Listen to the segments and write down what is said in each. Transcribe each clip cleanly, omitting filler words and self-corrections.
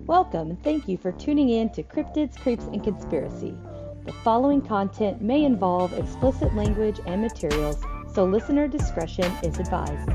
Welcome and thank you for tuning in to Cryptids, Creeps, and Conspiracy. The following content may involve explicit language and materials, so listener discretion is advised.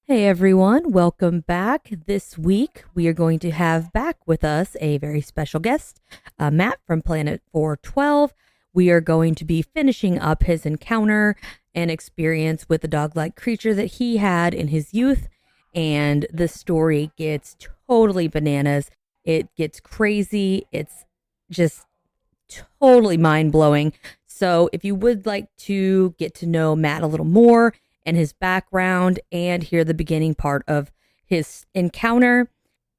Hey everyone, welcome back. This week we are going to have back with us a very special guest, Matt from Planet 412. We are going to be finishing up his encounter and experience with the dog-like creature that he had in his youth, and the story gets totally bananas. It gets crazy. It's just totally mind-blowing. So if you would like to get to know Matt a little more and his background and hear the beginning part of his encounter,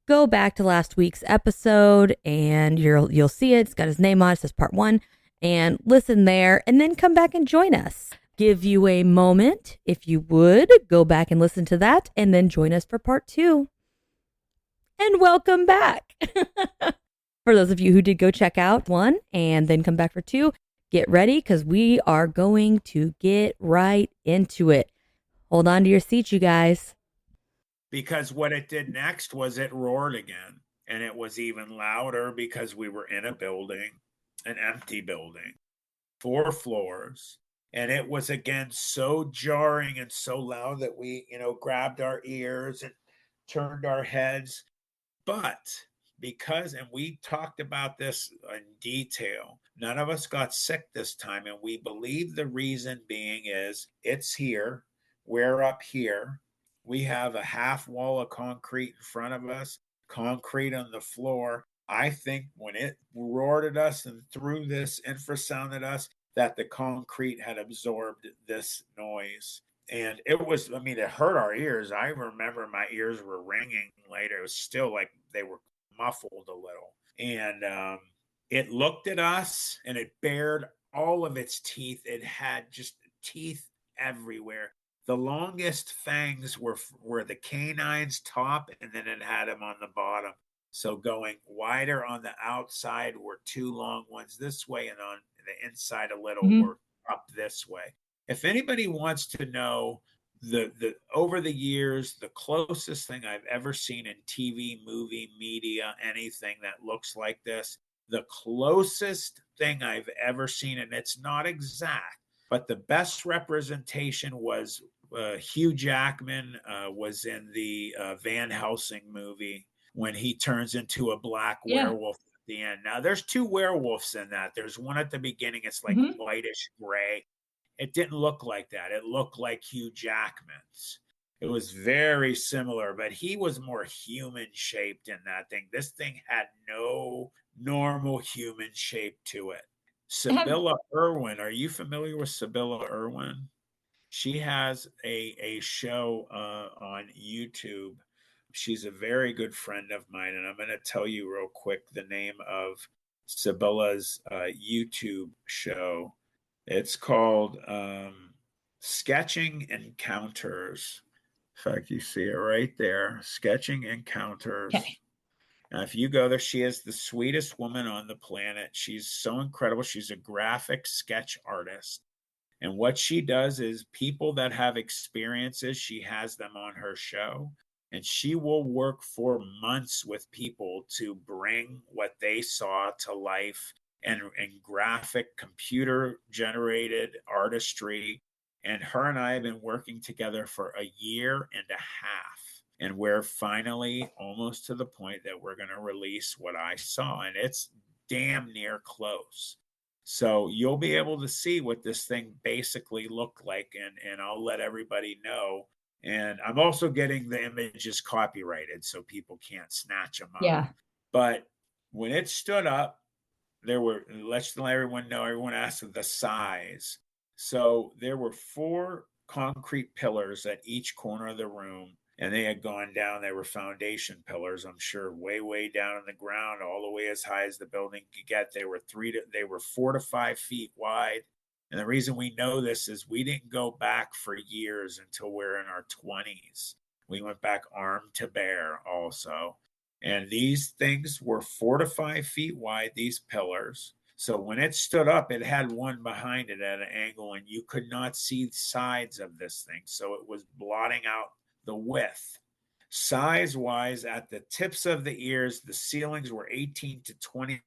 go back to last week's episode and you'll see it. It's got his name on it. It says part 1, and listen there and then come back and join us. Give you a moment, if you would, go back and listen to that and then join us for part 2. And welcome back. For those of you who did go check out 1 and then come back for 2, get ready because we are going to get right into it. Hold on to your seats, you guys. Because what it did next was it roared again. And it was even louder because we were in a building, an empty building, 4 floors. And it was again so jarring and so loud that we, grabbed our ears and turned our heads. But because, and we talked about this in detail, none of us got sick this time. And we believe the reason being is it's here. We're up here. We have a half wall of concrete in front of us, concrete on the floor. I think when it roared at us and threw this infrasound at us, that the concrete had absorbed this noise. And it hurt our ears. I remember my ears were ringing later. It was still like they were muffled a little. And it looked at us and it bared all of its teeth. It had just teeth everywhere. The longest fangs were the canine's top, and then it had them on the bottom. So going wider on the outside were 2 long ones this way, and on the inside a little were up this way. If anybody wants to know the over the years, the closest thing I've ever seen in TV, movie, media, anything that looks like this, the closest thing I've ever seen, and it's not exact, but the best representation was Hugh Jackman was in the Van Helsing movie when he turns into a black werewolf at the end. Now, there's 2 werewolves in that. There's one at the beginning. It's like whitish gray. It didn't look like that. It looked like Hugh Jackman's. It was very similar, but he was more human shaped in that thing. This thing had no normal human shape to it. Sibylla Irwin. Are you familiar with Sibylla Irwin? She has a show on YouTube. She's a very good friend of mine, and I'm going to tell you real quick the name of Sibylla's YouTube show. It's called Sketching Encounters. In fact, you see it right there, Sketching Encounters. Okay. Now, if you go there, she is the sweetest woman on the planet. She's so incredible. She's a graphic sketch artist. And what she does is people that have experiences, she has them on her show. And she will work for months with people to bring what they saw to life and graphic computer generated artistry. And her and I have been working together for a year and a half. And we're finally almost to the point that we're going to release what I saw. And it's damn near close. So you'll be able to see what this thing basically looked like. And I'll let everybody know. And I'm also getting the images copyrighted so people can't snatch them up. Yeah. But when it stood up, let's let everyone know, everyone asked the size. So there were 4 concrete pillars at each corner of the room, and they had gone down. They were foundation pillars, I'm sure, way, way down in the ground, all the way as high as the building could get. They were 4 to 5 feet wide. And the reason we know this is we didn't go back for years until we're in our 20s. We went back arm to bear also. And these things were 4 to 5 feet wide, these pillars. So when it stood up, it had one behind it at an angle, and you could not see the sides of this thing. So it was blotting out the width. Size wise, at the tips of the ears, the ceilings were 18 to 20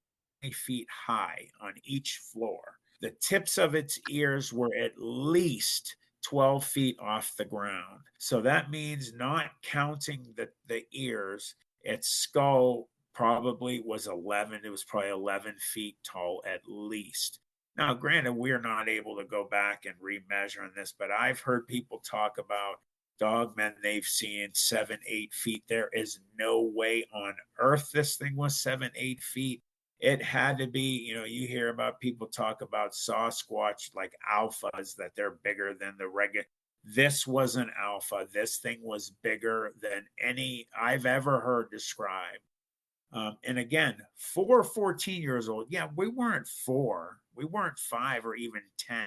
feet high on each floor. The tips of its ears were at least 12 feet off the ground. So that means, not counting the ears, its skull probably was 11. It was probably 11 feet tall at least. Now, granted, we're not able to go back and remeasure on this, but I've heard people talk about dogmen they've seen 7, 8 feet. There is no way on earth this thing was 7, 8 feet. It had to be, you hear about people talk about Sasquatch like alphas, that they're bigger than the regular. This was an alpha. This thing was bigger than any I've ever heard described. And again, for 14 years old, yeah, we weren't 4, we weren't 5 or even 10.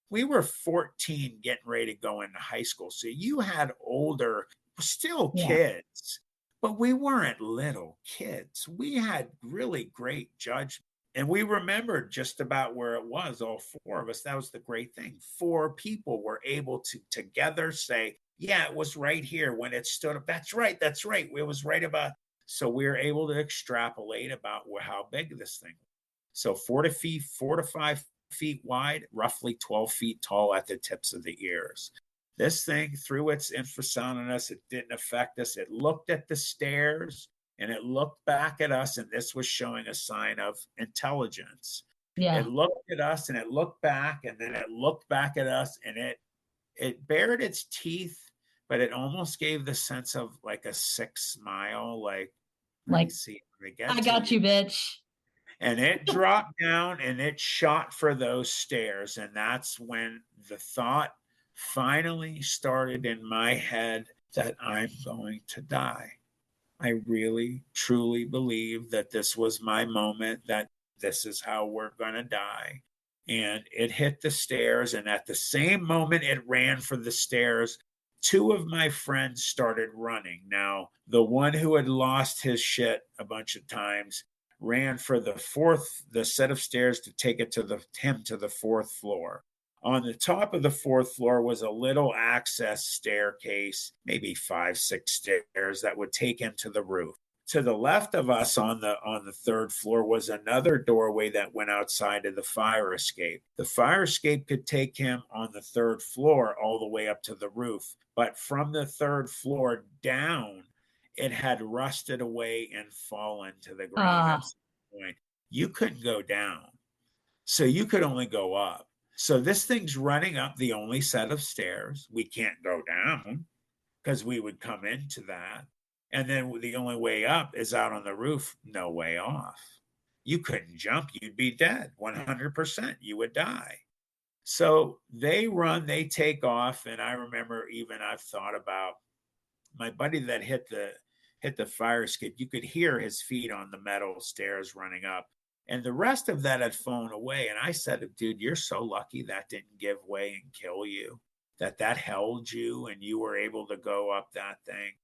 We were 14 getting ready to go into high school. So you had older, still kids, but we weren't little kids. We had really great judgment. And we remembered just about where it was, all 4 of us. That was the great thing. 4 people were able to together say, yeah, it was right here when it stood up. That's right. That's right. It was right about. So we were able to extrapolate about how big this thing was. So 4 to 5 feet wide, roughly 12 feet tall at the tips of the ears. This thing, through its infrasound on us, it didn't affect us. It looked at the stairs and it looked back at us, and this was showing a sign of intelligence. It looked at us and it looked back, and then it looked back at us, and it bared its teeth, but it almost gave the sense of like a sick smile, like see, I got you, bitch. And it dropped down and it shot for those stairs. And that's when the thought finally started in my head that I'm going to die. I really, truly believe that this was my moment, that this is how we're going to die. And it hit the stairs. And at the same moment it ran for the stairs, 2 of my friends started running. Now, the one who had lost his shit a bunch of times ran for the set of stairs to take it to the 4th floor. On the top of the 4th floor was a little access staircase, maybe 5, 6 stairs that would take him to the roof. To the left of us on the 3rd floor was another doorway that went outside of the fire escape. The fire escape could take him on the 3rd floor all the way up to the roof, but from the 3rd floor down, it had rusted away and fallen to the ground at some point. You couldn't go down, so you could only go up. So this thing's running up the only set of stairs. We can't go down because we would come into that. And then the only way up is out on the roof, no way off. You couldn't jump, you'd be dead, 100%, you would die. So they run, they take off. And I remember, even I've thought about my buddy that hit the fire escape. You could hear his feet on the metal stairs running up. And the rest of that had flown away. And I said, dude, you're so lucky that didn't give way and kill you, that held you and you were able to go up that thing.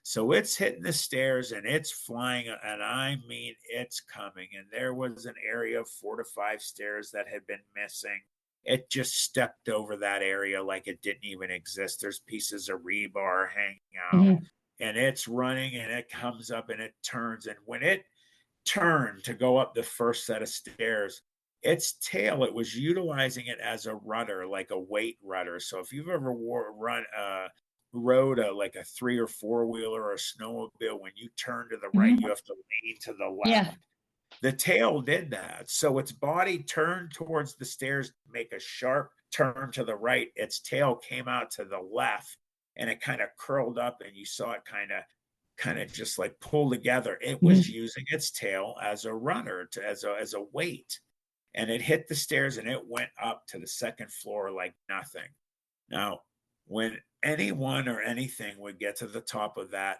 So it's hitting the stairs and it's flying, and I mean, it's coming. And there was an area of 4 to 5 stairs that had been missing. It just stepped over that area like it didn't even exist. There's pieces of rebar hanging out, and it's running, and it comes up and it turns. And when it turned to go up the first set of stairs, its tail, it was utilizing it as a rudder, like a weight rudder. So if you've ever rode like a 3 or 4 wheeler or a snowmobile, when you turn to the right, you have to lean to the left. Yeah. The tail did that. So its body turned towards the stairs to make a sharp turn to the right. Its tail came out to the left, and it kind of curled up, and you saw it kind of just like pull together. It was using its tail as a rudder, as a weight. And it hit the stairs and it went up to the 2nd floor like nothing. Now, when anyone or anything would get to the top of that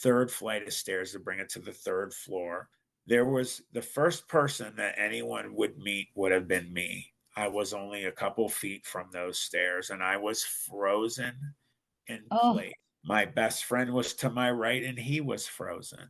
3rd flight of stairs to bring it to the 3rd floor, there was the first person that anyone would meet would have been me. I was only a couple feet from those stairs, and I was frozen in place. My best friend was to my right, and he was frozen.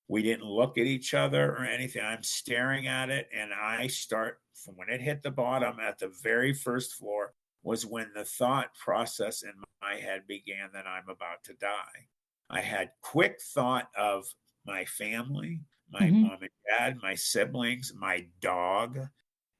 We didn't look at each other or anything. I'm staring at it, and I start from when it hit the bottom at the very first floor was when the thought process in my head began that I'm about to die. I had quick thought of my family, my Mm-hmm. mom and dad, my siblings, my dog.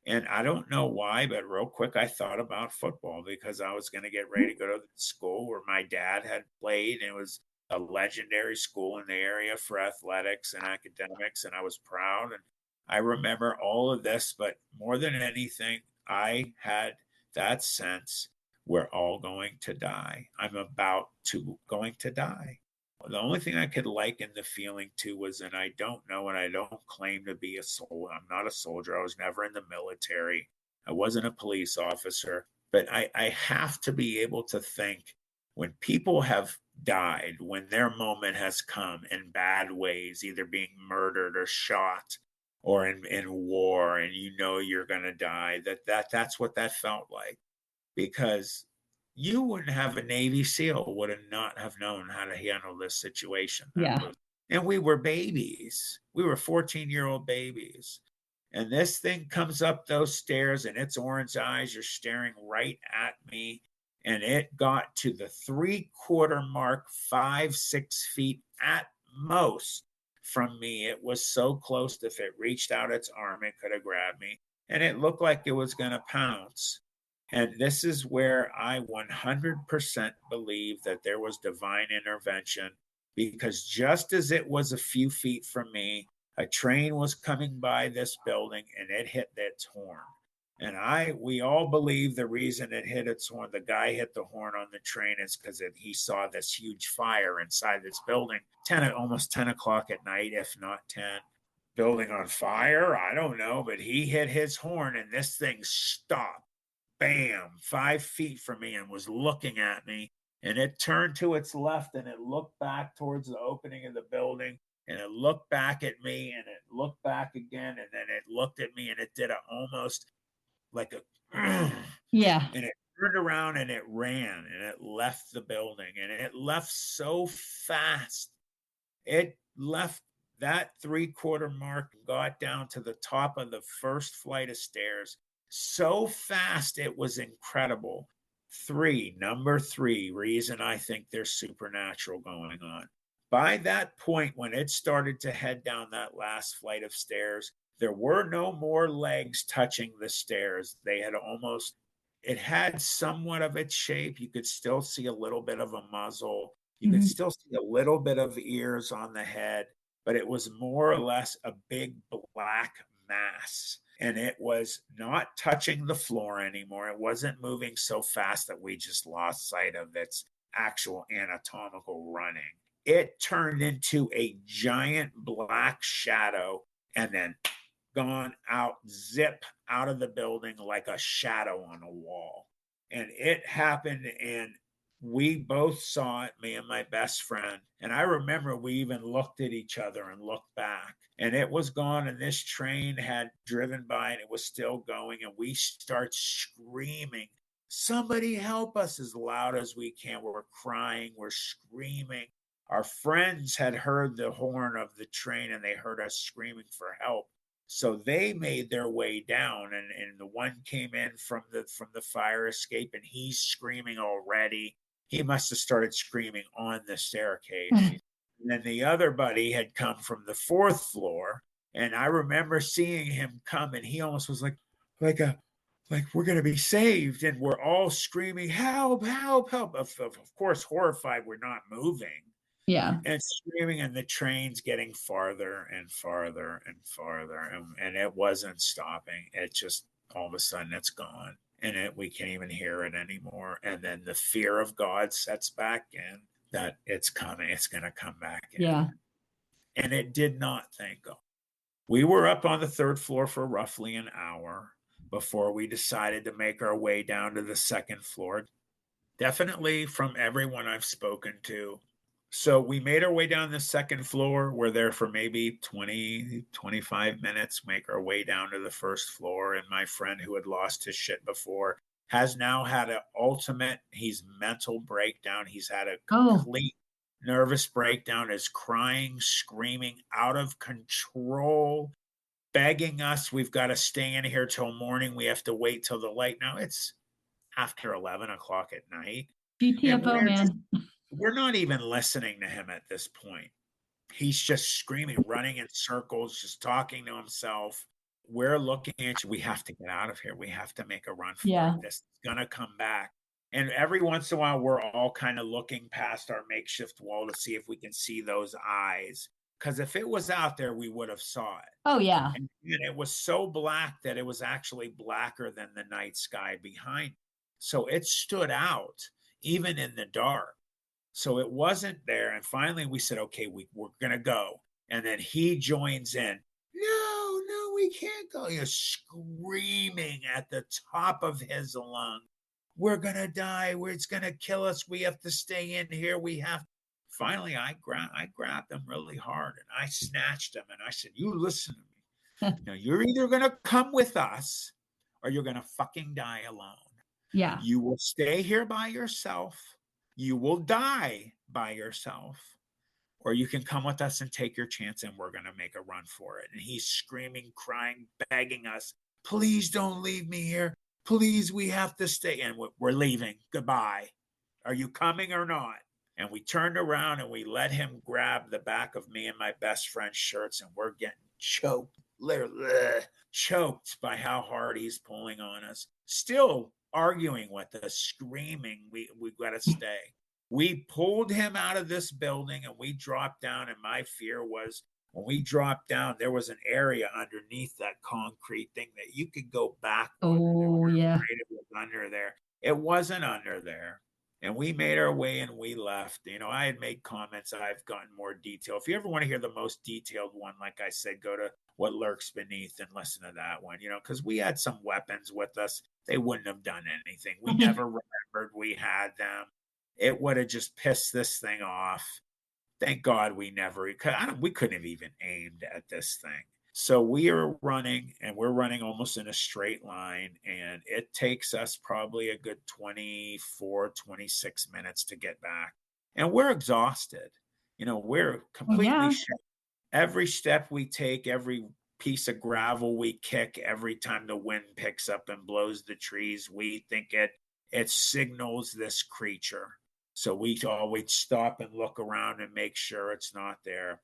And I don't know why, but real quick, I thought about football because I was going to get ready to go to the school where my dad had played. And it was a legendary school in the area for athletics and academics. And I was proud. And I remember all of this, but more than anything, I had that sense we're all going to die. I'm about to going to die. The only thing I could liken the feeling to was, and I don't know, and I don't claim to be a soldier. I'm not a soldier. I was never in the military. I wasn't a police officer. But I have to be able to think when people have died, when their moment has come in bad ways, either being murdered or shot or in war, and you know you're going to die, that's what that felt like. Because you wouldn't have a Navy SEAL would have not have known how to handle this situation. Yeah. And we were babies. We were 14-year-old babies. And this thing comes up those stairs and its orange eyes are staring right at me. And it got to the 3/4 mark, 5-6 feet at most from me. It was so close that if it reached out its arm, it could have grabbed me. And it looked like it was going to pounce. And this is where I 100% believe that there was divine intervention, because just as it was a few feet from me, a train was coming by this building and it hit its horn. And we all believe the reason it hit its horn, the guy hit the horn on the train, is because he saw this huge fire inside this building, almost 10 o'clock at night, if not 10. Building on fire? I don't know, but he hit his horn and this thing stopped. Bam, 5 feet from me, and was looking at me. And it turned to its left and it looked back towards the opening of the building. And it looked back at me and it looked back again. And then it looked at me and it did almost like a, Yeah. and it turned around and it ran and it left the building. And it left so fast. It left that 3/4 mark, got down to the top of the first flight of stairs so fast it was incredible. Number three reason I think there's supernatural going on. By that point, when it started to head down that last flight of stairs, there were no more legs touching the stairs. It had somewhat of its shape. You could still see a little bit of a muzzle. You could still see a little bit of ears on the head, but it was more or less a big black mass. And it was not touching the floor anymore. It wasn't moving so fast that we just lost sight of its actual anatomical running. It turned into a giant black shadow and then gone out, zip out of the building like a shadow on a wall. And it happened, and we both saw it, me and my best friend. And I remember we even looked at each other and looked back, and it was gone. And this train had driven by and it was still going. And we start screaming, "Somebody help us," as loud as we can. We're crying, we're screaming. Our friends had heard the horn of the train and they heard us screaming for help. So they made their way down, and the one came in from the fire escape, and he's screaming already. He must have started screaming on the staircase. And then the other buddy had come from the 4th floor, and I remember seeing him come, and he almost was like we're going to be saved, and we're all screaming, "Help, help, help." Of course, horrified, we're not moving. Yeah. And screaming, and the train's getting farther and farther and farther, and it wasn't stopping. It just, all of a sudden, it's gone, and we can't even hear it anymore. And then the fear of God sets back in, that it's coming, it's going to come back in. Yeah. And it did not, thank God. We were up on the 3rd floor for roughly an hour before we decided to make our way down to the 2nd floor. Definitely, from everyone I've spoken to, so we made our way down the 2nd floor. We're there for maybe 20, 25 minutes, make our way down to the 1st floor. And my friend, who had lost his shit before, has now had he's mental breakdown. He's had a complete nervous breakdown, is crying, screaming, out of control, begging us, we've got to stay in here till morning. We have to wait till the light. Now it's after 11 o'clock at night. And GTFO, man. we're not even listening to him at this point. He's just screaming, running in circles, just talking to himself. We're looking at you. We have to get out of here. We have to make a run for it. This is going to come back. And every once in a while, we're all kind of looking past our makeshift wall to see if we can see those eyes. Because if it was out there, we would have saw it. Oh, yeah. And it was so black that it was actually blacker than the night sky behind. So it stood out even in the dark. So it wasn't there. And finally we said, okay, we're going to go. And then he joins in. No, we can't go. He's screaming at the top of his lung. We're going to die. It's going to kill us. We have to stay in here. Finally, I grabbed him really hard and I snatched him and I said, you listen to me. Now, you're either going to come with us or you're going to fucking die alone. Yeah. You will stay here by yourself. You will die by yourself, or you can come with us and take your chance and we're going to make a run for it. And he's screaming, crying, begging us, please don't leave me here. Please, we have to stay. And we're leaving. Goodbye. Are you coming or not? And we turned around and we let him grab the back of me and my best friend's shirts, and we're getting choked, literally choked by how hard he's pulling on us. Still arguing with us, screaming, we got to stay. We pulled him out of this building and we dropped down. And my fear was when we dropped down, there was an area underneath that concrete thing that you could go back. Oh, yeah. It was under there. It wasn't under there. And we made our way and we left. You know, I had made comments. I've gotten more detail. If you ever want to hear the most detailed one, like I said, go to What Lurks Beneath and listen to that one, you know, because we had some weapons with us. They wouldn't have done anything. We never remembered we had them. It would have just pissed this thing off. Thank God we couldn't have even aimed at this thing. So we are running, and we're running almost in a straight line, and it takes us probably a good 24, 26 minutes to get back. And we're exhausted. You know, we're completely shut. Every step we take, every piece of gravel we kick, every time the wind picks up and blows the trees, we think it signals this creature. So we always stop and look around and make sure it's not there.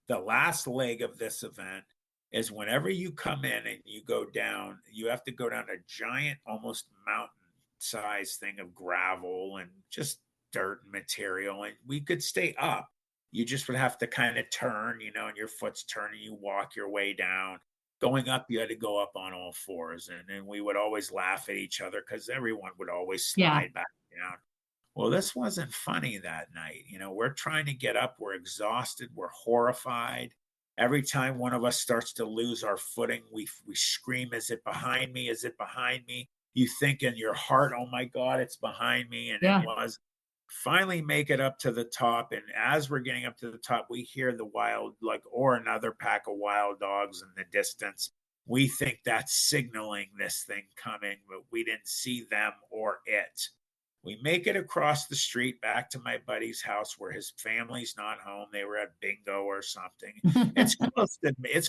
The last leg of this event is whenever you come in and you go down, you have to go down a giant, almost mountain-sized thing of gravel and just dirt and material. And we could stay up. You just would have to kind of turn, you know, and your foot's turning, you walk your way down. Going up, you had to go up on all fours. And we would always laugh at each other because everyone would always slide back down. Well, this wasn't funny that night. You know, we're trying to get up. We're exhausted. We're horrified. Every time one of us starts to lose our footing, we scream, is it behind me? Is it behind me? You think in your heart, oh my God, it's behind me. And it was. Finally make it up to the top. And as we're getting up to the top, we hear the wild, or another pack of wild dogs in the distance. We think that's signaling this thing coming, but we didn't see them or it. We make it across the street back to my buddy's house where his family's not home. They were at bingo or something. It's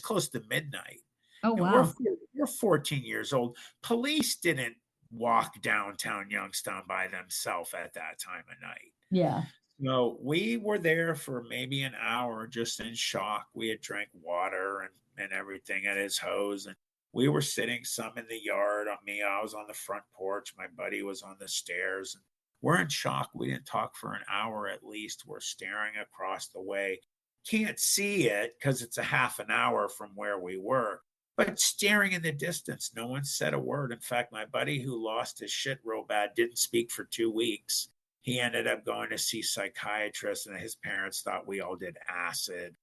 close to midnight. Oh, wow. We're 14 years old. Police didn't walk downtown Youngstown by themselves at that time of night. Yeah. So we were there for maybe an hour just in shock. We had drank water and everything at his hose. And we were sitting some in the yard. I was on the front porch. My buddy was on the stairs. And we're in shock. We didn't talk for an hour at least. We're staring across the way. Can't see it because it's a half an hour from where we were. But staring in the distance, no one said a word. In fact, my buddy who lost his shit real bad didn't speak for 2 weeks. He ended up going to see psychiatrists, and his parents thought we all did acid.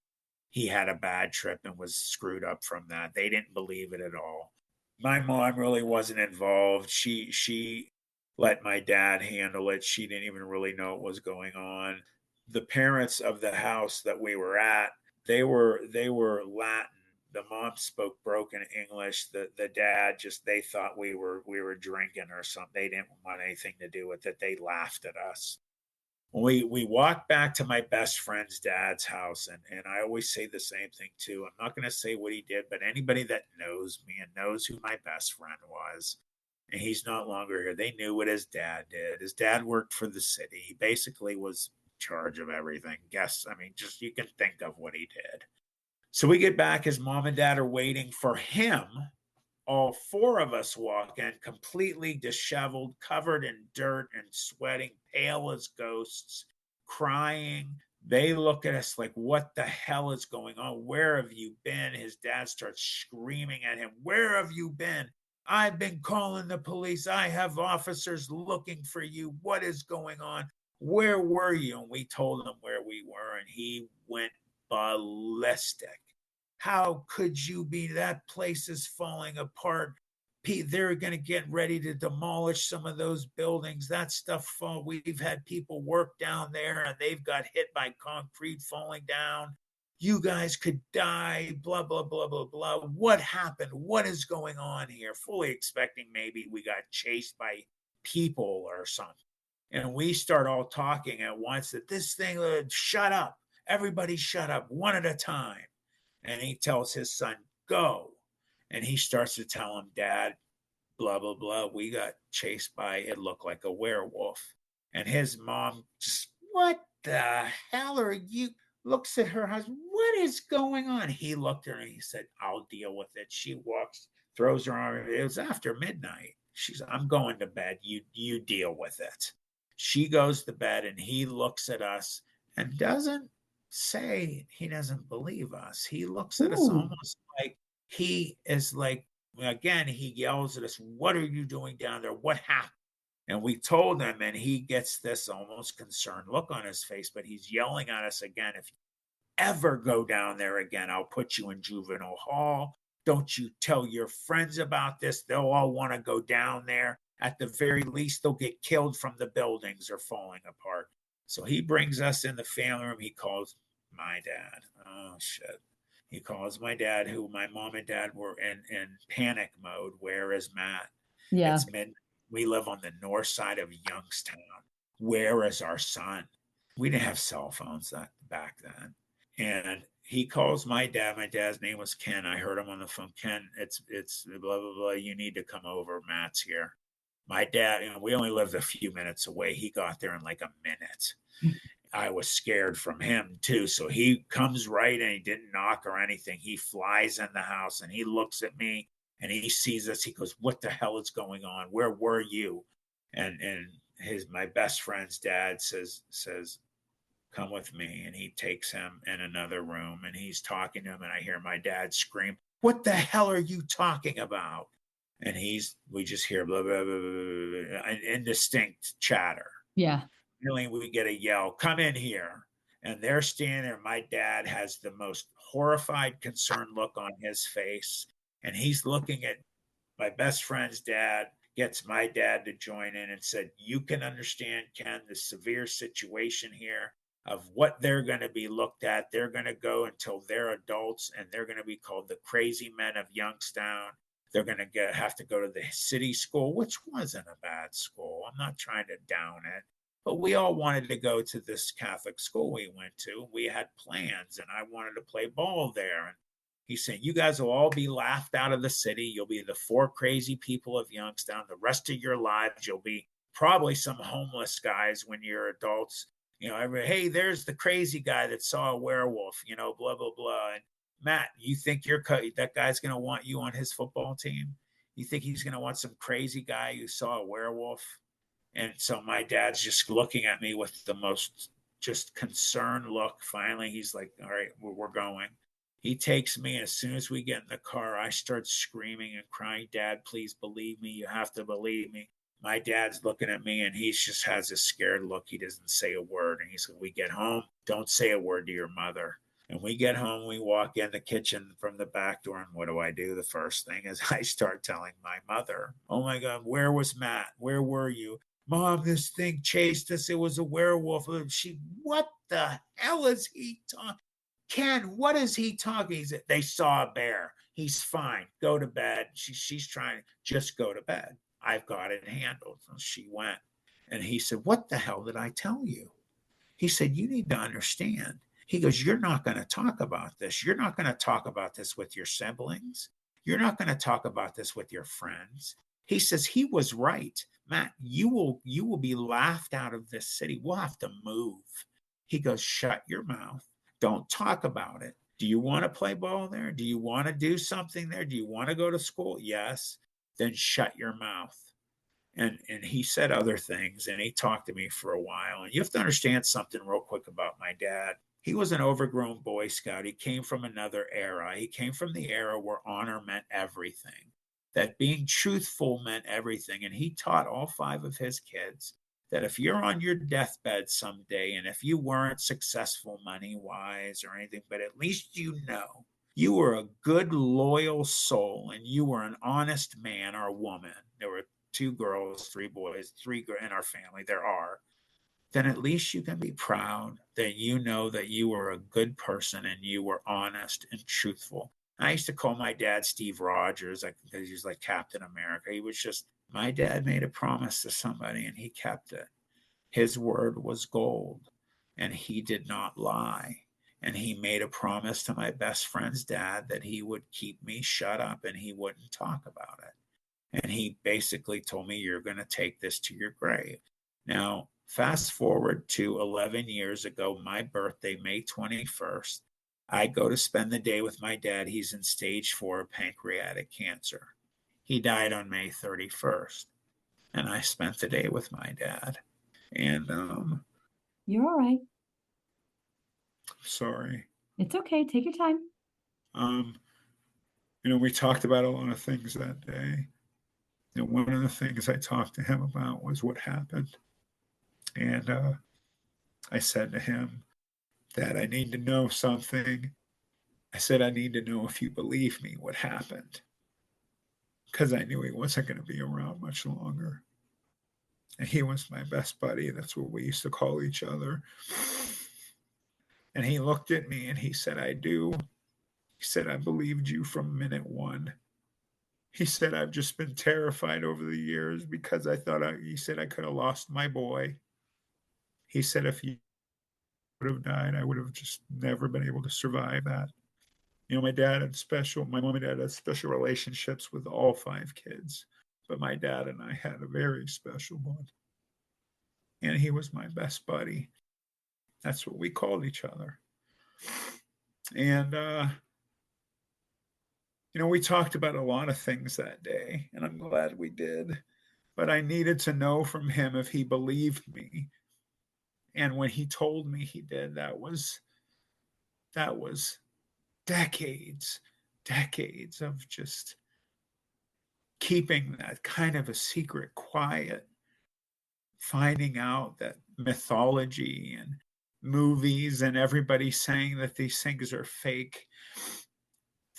He had a bad trip and was screwed up from that. They didn't believe it at all. My mom really wasn't involved. She let my dad handle it. She didn't even really know what was going on. The parents of the house that we were at, they were Latin. The mom spoke broken English. The dad they thought we were drinking or something. They didn't want anything to do with it. They laughed at us. We walked back to my best friend's dad's house, and I always say the same thing too. I'm not going to say what he did, but anybody that knows me and knows who my best friend was, and he's not longer here, they knew what his dad did. His dad worked for the city. He basically was in charge of everything. Just you can think of what he did. So we get back, his mom and dad are waiting for him. All four of us walk in, completely disheveled, covered in dirt and sweating, pale as ghosts, crying. They look at us like, what the hell is going on? Where have you been? His dad starts screaming at him, where have you been? I've been calling the police. I have officers looking for you. What is going on? Where were you? And we told him where we were, and he went ballistic. How could you be? That place is falling apart. They're going to get ready to demolish some of those buildings. That stuff fall. We've had people work down there and they've got hit by concrete falling down. You guys could die, blah, blah, blah, blah, blah. What happened? What is going on here? Fully expecting maybe we got chased by people or something. And we start all talking at once that this thing, shut up. Everybody shut up one at a time. And he tells his son, go. And he starts to tell him, Dad, blah, blah, blah. We got chased by, it looked like a werewolf. And his mom just, what the hell are you? Looks at her husband, what is going on? He looked at her and he said, I'll deal with it. She walks, throws her arm. It was after midnight. She's, I'm going to bed. You deal with it. She goes to bed and he looks at us and doesn't say he doesn't believe us. He looks at us almost like he is like, again, he yells at us, what are you doing down there? What happened? And we told him, and he gets this almost concerned look on his face, but he's yelling at us again. If you ever go down there again, I'll put you in juvenile hall. Don't you tell your friends about this. They'll all want to go down there. At the very least, they'll get killed from the buildings are falling apart. So he brings us in the family room. He calls my dad. Oh, shit. He calls my dad, who my mom and dad were in panic mode. Where is Matt? Yeah. It's midnight. We live on the north side of Youngstown. Where is our son? We didn't have cell phones back then. And he calls my dad. My dad's name was Ken. I heard him on the phone. Ken, it's blah, blah, blah. You need to come over. Matt's here. My dad, we only lived a few minutes away. He got there in like a minute. I was scared from him too. So he comes right and he didn't knock or anything. He flies in the house and he looks at me and he sees us. He goes, what the hell is going on? Where were you? And my best friend's dad says, come with me. And he takes him in another room and he's talking to him. And I hear my dad scream, what the hell are you talking about? And we just hear blah, blah, blah, blah, blah, an indistinct chatter. Yeah. Really, we get a yell, come in here. And they're standing there. My dad has the most horrified, concerned look on his face. And he's looking at my best friend's dad, gets my dad to join in and said, you can understand, Ken, the severe situation here of what they're going to be looked at. They're going to go until they're adults and they're going to be called the crazy men of Youngstown. They're going to have to go to the city school, which wasn't a bad school. I'm not trying to down it. But we all wanted to go to this Catholic school we went to. We had plans, and I wanted to play ball there. And he said, you guys will all be laughed out of the city. You'll be the four crazy people of Youngstown. The rest of your lives, you'll be probably some homeless guys when you're adults. Hey, there's the crazy guy that saw a werewolf, blah, blah, blah. And Matt, you think that guy's going to want you on his football team? You think he's going to want some crazy guy who saw a werewolf? And so my dad's just looking at me with the most just concerned look. Finally, he's like, all right, we're going. He takes me. As soon as we get in the car, I start screaming and crying, Dad, please believe me. You have to believe me. My dad's looking at me and he just has a scared look. He doesn't say a word. And he said, we get home, don't say a word to your mother. And we get home, we walk in the kitchen from the back door. And what do? The first thing is I start telling my mother, oh my God, where was Matt? Where were you? Mom, this thing chased us. It was a werewolf. What the hell is he talking? Ken, what is he talking? He said, they saw a bear. He's fine. Go to bed. She's trying to just go to bed. I've got it handled. So she went. And he said, what the hell did I tell you? He said, you need to understand. He goes, you're not going to talk about this. You're not going to talk about this with your siblings. You're not going to talk about this with your friends. He says, he was right. Matt, you will be laughed out of this city. We'll have to move. He goes, shut your mouth. Don't talk about it. Do you want to play ball there? Do you want to do something there? Do you want to go to school? Yes. Then shut your mouth. And he said other things, and he talked to me for a while. And you have to understand something real quick about my dad. He was an overgrown Boy Scout. He came from another era. He came from the era where honor meant everything, that being truthful meant everything. And he taught all 5 of his kids that if you're on your deathbed someday, and if you weren't successful money-wise or anything, but at least you know you were a good, loyal soul, and you were an honest man or woman. There were 2 girls, 3 boys, 3 in our family. There are. Then at least you can be proud that you know that you were a good person and you were honest and truthful. I used to call my dad Steve Rogers because he was like Captain America. He was just, my dad made a promise to somebody and he kept it. His word was gold and he did not lie. And he made a promise to my best friend's dad that he would keep me shut up and he wouldn't talk about it. And he basically told me, you're going to take this to your grave. Now, fast forward to 11 years ago, my birthday, May 21st, I go to spend the day with my dad. He's in stage 4 pancreatic cancer. He died on May 31st. And I spent the day with my dad. And you're all right. Sorry. It's okay. Take your time. We talked about a lot of things that day. And one of the things I talked to him about was what happened. And I said to him that I need to know something. I said, I need to know if you believe me what happened. Because I knew he wasn't going to be around much longer. And he was my best buddy. That's what we used to call each other. And he looked at me and he said, I do. He said, I believed you from minute 1. He said, I've just been terrified over the years because he said, I could have lost my boy. He said, if you would have died, I would have just never been able to survive that. My mom and dad had special relationships with all 5 kids, but my dad and I had a very special bond. And he was my best buddy. That's what we called each other. And, we talked about a lot of things that day, and I'm glad we did. But I needed to know from him if he believed me. And when he told me he did, that was decades of just keeping that kind of a secret quiet, finding out that mythology and movies and everybody saying that these things are fake.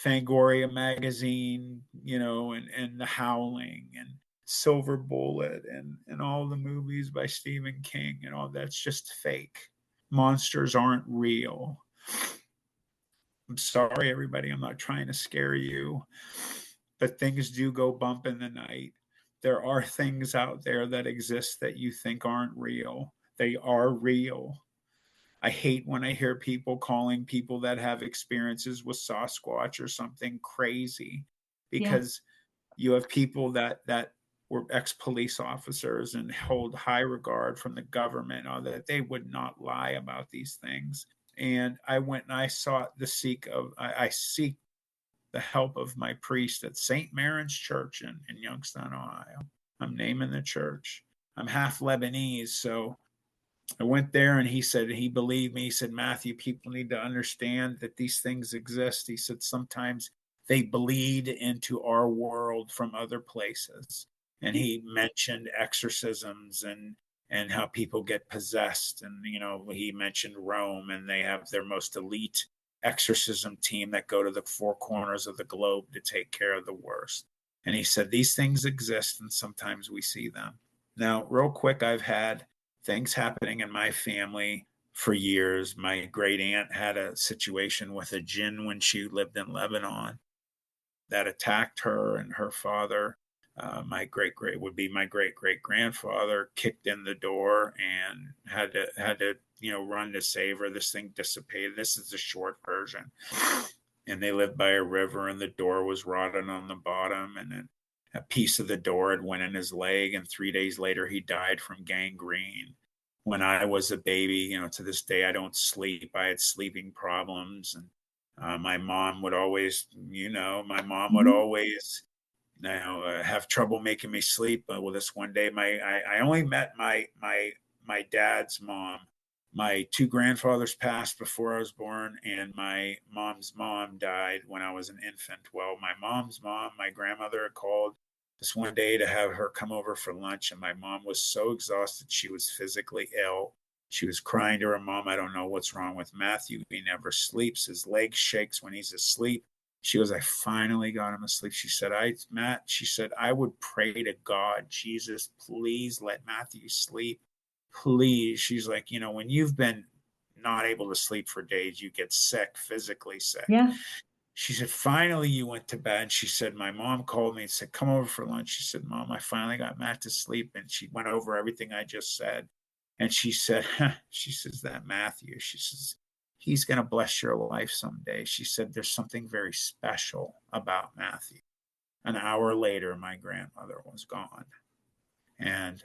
Fangoria magazine, and The Howling and Silver Bullet and all the movies by Stephen King and all that's just fake. Monsters aren't real. I'm sorry, everybody. I'm not trying to scare you, but things do go bump in the night. There are things out there that exist that you think aren't real. They are real. I hate when I hear people calling people that have experiences with Sasquatch or something crazy, because you have people that were ex-police officers and hold high regard from the government, or that they would not lie about these things. And I went and I seek the help of my priest at St. Marin's Church in Youngstown, Ohio. I'm naming the church. I'm half Lebanese, so I went there and he said, he believed me. He said, Matthew, people need to understand that these things exist. He said, sometimes they bleed into our world from other places. And he mentioned exorcisms and how people get possessed. And, he mentioned Rome, and they have their most elite exorcism team that go to the 4 corners of the globe to take care of the worst. And he said, these things exist and sometimes we see them. Now, real quick, I've had things happening in my family for years. My great aunt had a situation with a jinn when she lived in Lebanon that attacked her and her father. My great great grandfather kicked in the door and had to run to save her. This thing dissipated. This is the short version. And they lived by a river, and the door was rotted on the bottom, and then a piece of the door had went in his leg, and 3 days later he died from gangrene. When I was a baby, to this day I don't sleep. I had sleeping problems, and my mom would always, have trouble making me sleep. Well, this one day, I only met my dad's mom. My two grandfathers passed before I was born, and my mom's mom died when I was an infant. Well, my mom's mom, my grandmother, had called this one day to have her come over for lunch, and my mom was so exhausted. She was physically ill. She was crying to her mom, "I don't know what's wrong with Matthew. He never sleeps. His leg shakes when he's asleep." She goes, "I finally got him asleep." She said, Matt, she said, "I would pray to God, Jesus, please let Matthew sleep. Please." She's like, when you've been not able to sleep for days, you get sick, physically sick. Yeah. She said, "Finally, you went to bed." She said, "My mom called me and said, come over for lunch." She said, "Mom, I finally got Matt to sleep." And she went over everything I just said. And she said, she says, "That Matthew," she says, "he's going to bless your life someday." She said, "There's something very special about Matthew." An hour later, my grandmother was gone. And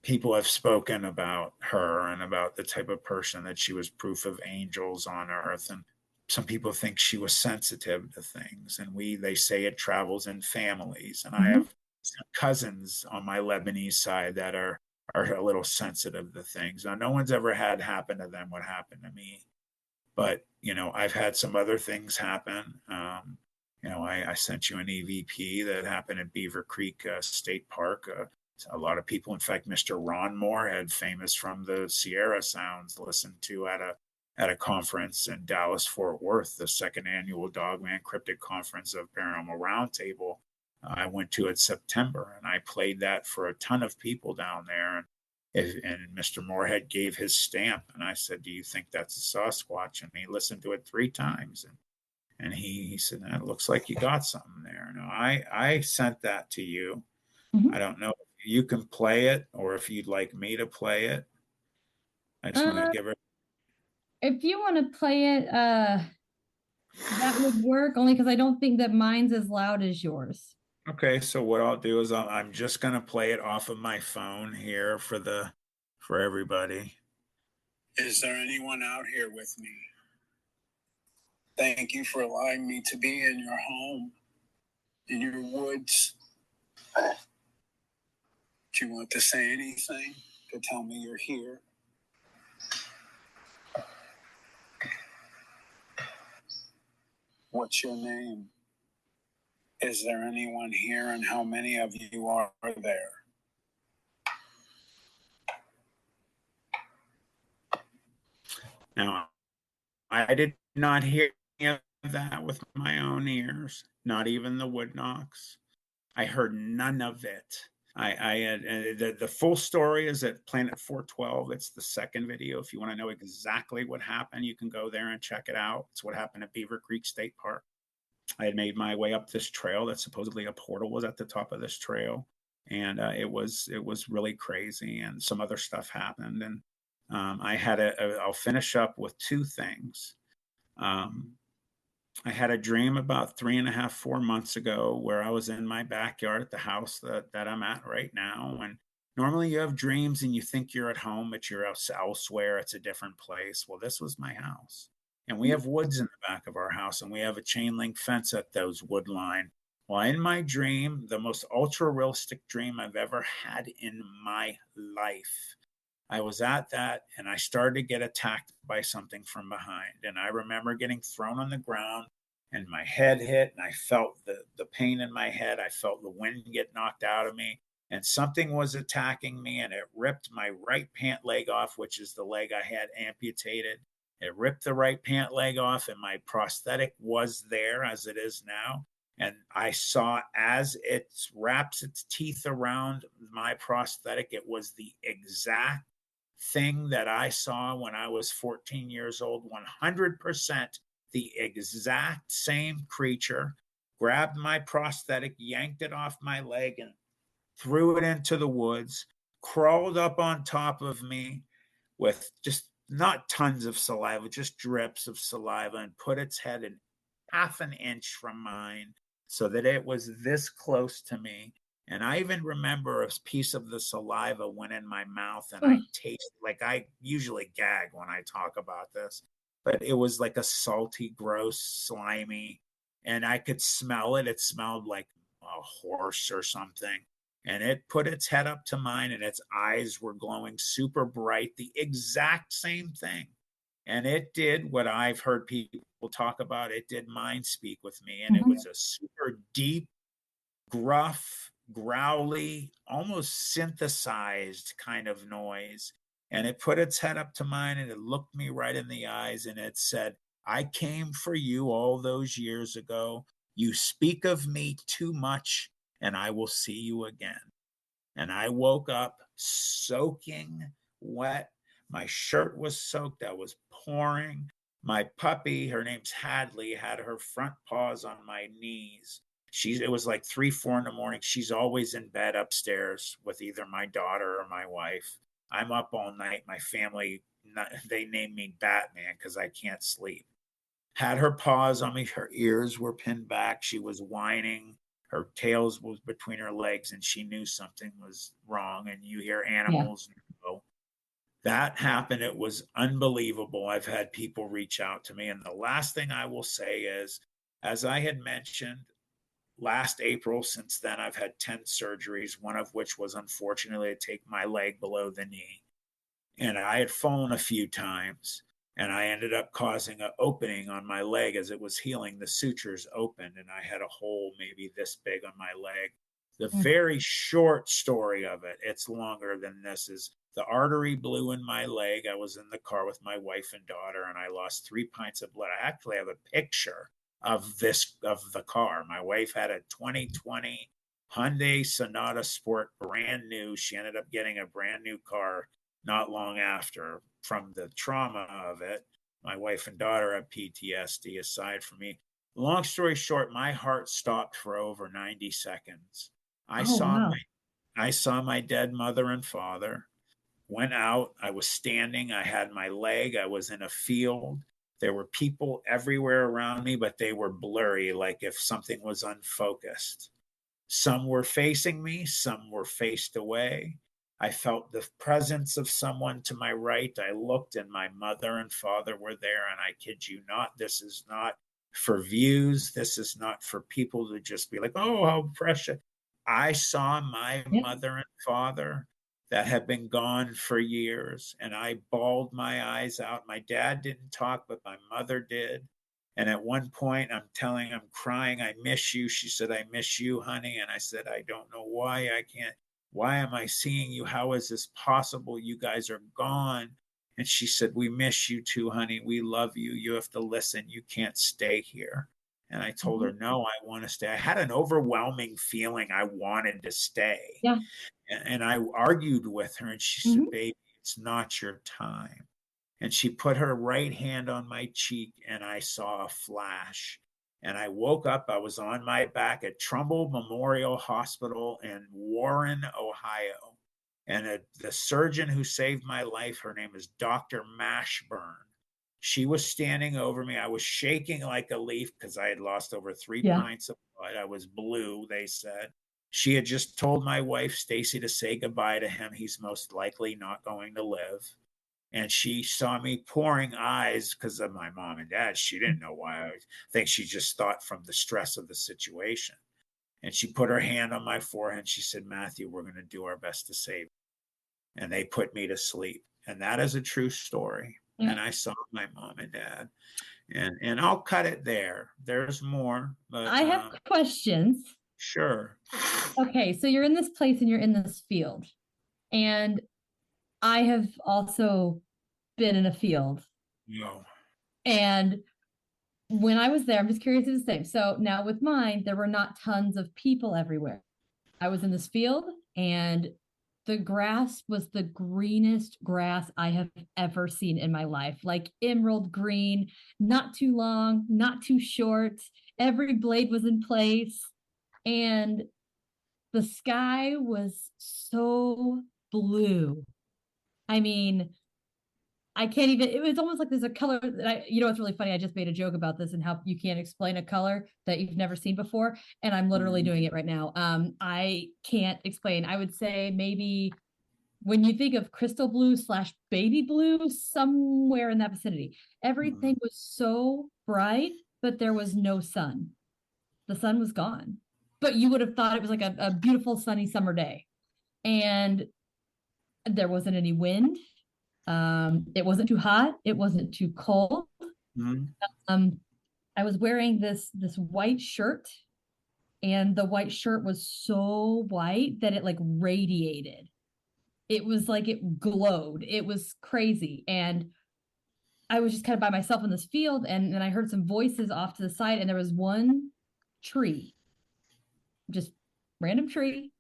people have spoken about her and about the type of person that she was, proof of angels on earth. And some people think she was sensitive to things. And they say it travels in families. And I have some cousins on my Lebanese side that are a little sensitive to things. Now, no one's ever had happen to them what happened to me. But, I've had some other things happen. I sent you an EVP that happened at Beaver Creek State Park. A lot of people, in fact, Mr. Ron Moorhead, famous from the Sierra Sounds, listened to at a conference in Dallas, Fort Worth, the second annual Dogman Cryptid Conference of Paranormal Roundtable. I went to it September, and I played that for a ton of people down there. And Mr. Moorhead gave his stamp, and I said, "Do you think that's a Sasquatch?" And he listened to it 3 times, and he said, "It looks like you got something there." Now, I sent that to you. I don't know if you can play it or if you'd like me to play it. I just want to give her. If you want to play it, that would work, only because I don't think that mine's as loud as yours. Okay, so what I'll do is I'm just going to play it off of my phone here for everybody. Is there anyone out here with me? Thank you for allowing me to be in your home, in your woods. Do you want to say anything to tell me you're here? What's your name? Is there anyone here, and how many of you are there? Now, I did not hear that with my own ears, not even the wood knocks. I heard none of it. I had the full story is at Planet 412. It's the second video. If you want to know exactly what happened, you can go there and check it out. It's what happened at Beaver Creek State Park. I had made my way up this trail that supposedly a portal was at the top of this trail, and it was really crazy, and some other stuff happened. And I'll finish up with 2 things. I had a dream about 3.5, 4 months ago where I was in my backyard at the house that I'm at right now. And normally you have dreams and you think you're at home, but you're elsewhere. It's a different place. Well, this was my house. And we have woods in the back of our house, and we have a chain link fence at those wood line. Well, in my dream, the most ultra realistic dream I've ever had in my life, I was at that, and I started to get attacked by something from behind. And I remember getting thrown on the ground, and my head hit, and I felt the pain in my head. I felt the wind get knocked out of me, and something was attacking me, and it ripped my right pant leg off, which is the leg I had amputated. It ripped the right pant leg off, and my prosthetic was there as it is now. And I saw as it wraps its teeth around my prosthetic, it was the exact thing that I saw when I was 14 years old, 100% the exact same creature, grabbed my prosthetic, yanked it off my leg, and threw it into the woods, crawled up on top of me with just not tons of saliva, just drips of saliva, and put its head in half an inch from mine so that it was this close to me. And I even remember a piece of the saliva went in my mouth and I tasted, like, I usually gag when I talk about this, but it was like a salty, gross, slimy, and I could smell it. It smelled like a horse or something. And it put its head up to mine and its eyes were glowing super bright, the exact same thing. And it did what I've heard people talk about. It did mind speak with me. And it was a super deep, gruff, growly, almost synthesized kind of noise. And it put its head up to mine and it looked me right in the eyes and it said, I came for you all those years ago. You speak of me too much and I will see you again. And I woke up soaking wet. My shirt was soaked. I was pouring. My puppy, her name's Hadley, had her front paws on my knees. It was like 3, 4 in the morning. She's always in bed upstairs with either my daughter or my wife. I'm up all night. My family, they named me Batman because I can't sleep. Had her paws on me. Her ears were pinned back. She was whining. Her tail was between her legs and she knew something was wrong. And you hear animals. Yeah. That happened. It was unbelievable. I've had people reach out to me. And the last thing I will say is, as I had mentioned, last April, since then, I've had 10 surgeries, one of which was unfortunately to take my leg below the knee. And I had fallen a few times. And I ended up causing an opening on my leg as it was healing. The sutures opened and I had a hole maybe this big on my leg. The very short story of it, it's longer than this, is the artery blew in my leg. I was in the car with my wife and daughter and I lost 3 pints of blood. I actually have a picture of the car. My wife had a 2020 Hyundai Sonata Sport, brand new. She ended up getting a brand new car not long after from the trauma of it. My wife and daughter have PTSD aside from me. Long story short, my heart stopped for over 90 seconds. I saw my dead mother and father, went out. I was standing. I had my leg. I was in a field. There were people everywhere around me, but they were blurry, like if something was unfocused. Some were facing me. Some were faced away. I felt the presence of someone to my right. I looked and my mother and father were there. And I kid you not, this is not for views. This is not for people to just be like, oh, how precious. I saw my mother and father that had been gone for years. And I bawled my eyes out. My dad didn't talk, but my mother did. And at one point, I'm crying, I miss you. She said, I miss you, honey. And I said, I don't know why I can't. Why am I seeing you? How is this possible? You guys are gone. And she said, we miss you too, honey. We love you. You have to listen. You can't stay here. And I told her, no, I want to stay. I had an overwhelming feeling I wanted to stay. Yeah. And I argued with her and she said, baby, it's not your time. And she put her right hand on my cheek and I saw a flash. And I woke up. I was on my back at Trumbull Memorial Hospital in Warren, Ohio. And the surgeon who saved my life, her name is Dr. Mashburn. She was standing over me. I was shaking like a leaf because I had lost over 3 pints of blood. I was blue, they said. She had just told my wife, Stacy, to say goodbye to him. He's most likely not going to live. And she saw me pouring eyes because of my mom and dad. She didn't know why. I think she just thought from the stress of the situation. And she put her hand on my forehead. She said, Matthew, we're going to do our best to save you. And they put me to sleep. And that is a true story. Yeah. And I saw my mom and dad. And I'll cut it there. There's more. But I have questions. Sure. Okay, so you're in this place and you're in this field. And I have also been in a field. No. And when I was there, I'm just curious if it's the same. So now with mine, there were not tons of people everywhere. I was in this field and the grass was the greenest grass I have ever seen in my life, like emerald green, not too long, not too short. Every blade was in place. And the sky was so blue. I mean, I can't even, it was almost like there's a color that it's really funny. I just made a joke about this and how you can't explain a color that you've never seen before. And I'm literally doing it right now. I can't explain. I would say maybe when you think of crystal blue / baby blue, somewhere in that vicinity, everything was so bright, but there was no sun. The sun was gone, but you would have thought it was like a beautiful sunny summer day. And there wasn't any wind. It wasn't too hot. It wasn't too cold. I was wearing this white shirt, and the white shirt was so white that it like radiated. It was like it glowed. It was crazy. And I was just kind of by myself in this field, and then I heard some voices off to the side, and there was one tree, just random tree.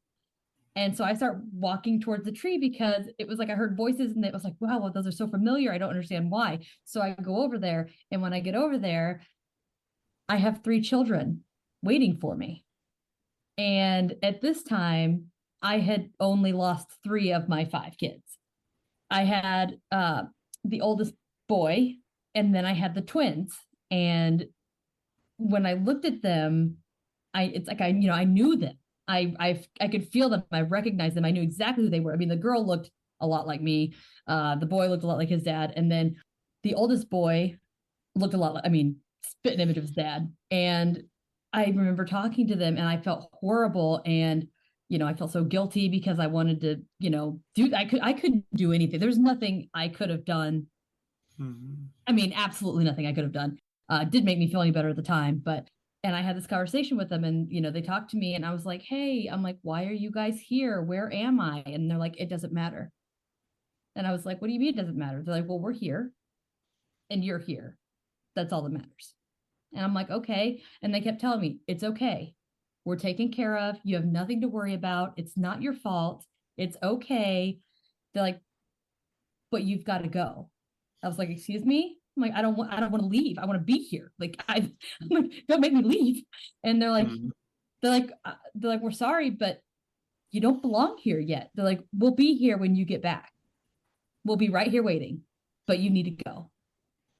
And so I start walking towards the tree because it was like I heard voices and it was like, wow, well, those are so familiar. I don't understand why. So I go over there. And when I get over there, I have 3 children waiting for me. And at this time, I had only lost 3 of my 5 kids. I had the oldest boy, and then I had the twins. And when I looked at them, it's like I knew them. I could feel them. I recognized them. I knew exactly who they were. I mean, the girl looked a lot like me. The boy looked a lot like his dad. And then the oldest boy looked a lot like, spit an image of his dad. And I remember talking to them, and I felt horrible. And, I felt so guilty because I wanted to, I couldn't do anything. There's nothing I could have done. Absolutely nothing I could have done. Did make me feel any better at the time, and I had this conversation with them, and, they talked to me, and I was like, hey, I'm like, why are you guys here? Where am I? And they're like, it doesn't matter. And I was like, what do you mean it doesn't matter? They're like, well, we're here and you're here. That's all that matters. And I'm like, okay. And they kept telling me, it's okay. We're taken care of. You have nothing to worry about. It's not your fault. It's okay. They're like, but you've got to go. I was like, excuse me? I'm like, I don't want to leave. I want to be here. Like, I'm like, don't make me leave. And they're like, we're sorry, but you don't belong here yet. They're like, we'll be here when you get back. We'll be right here waiting, but you need to go.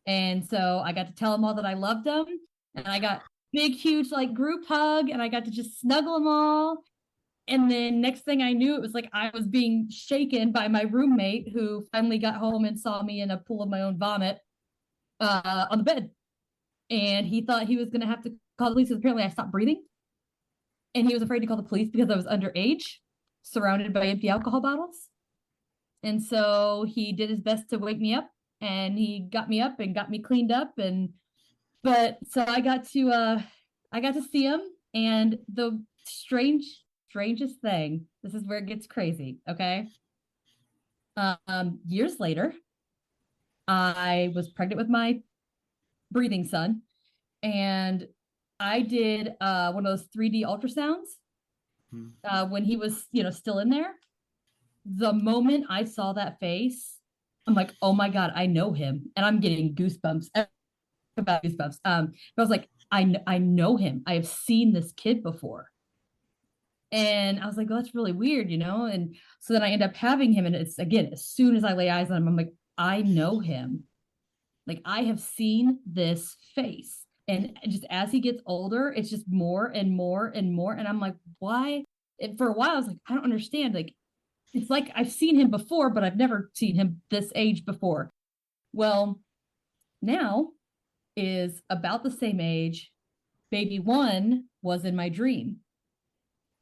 And so I got to tell them all that I loved them, and I got big, huge, like group hug, and I got to just snuggle them all. And then next thing I knew, it was like I was being shaken by my roommate, who finally got home and saw me in a pool of my own vomit on the bed. And he thought he was going to have to call the police because apparently I stopped breathing. And he was afraid to call the police because I was underage, surrounded by empty alcohol bottles. And so he did his best to wake me up, and he got me up and got me cleaned up. But so I got to see him. And the strangest thing, this is where it gets crazy. Okay. Years later, I was pregnant with my breathing son, and I did one of those 3D ultrasounds when he was, still in there. The moment I saw that face, I'm like, oh my God, I know him. And I'm getting goosebumps about goosebumps. I was like, I know him. I have seen this kid before. And I was like, well, that's really weird, And so then I end up having him. And it's, again, as soon as I lay eyes on him, I'm like, I know him. Like, I have seen this face. And just as he gets older, it's just more and more and more. And I'm like, why? And for a while, I was like, I don't understand. Like, it's like I've seen him before, but I've never seen him this age before. Well, now is about the same age. Baby 1 was in my dream,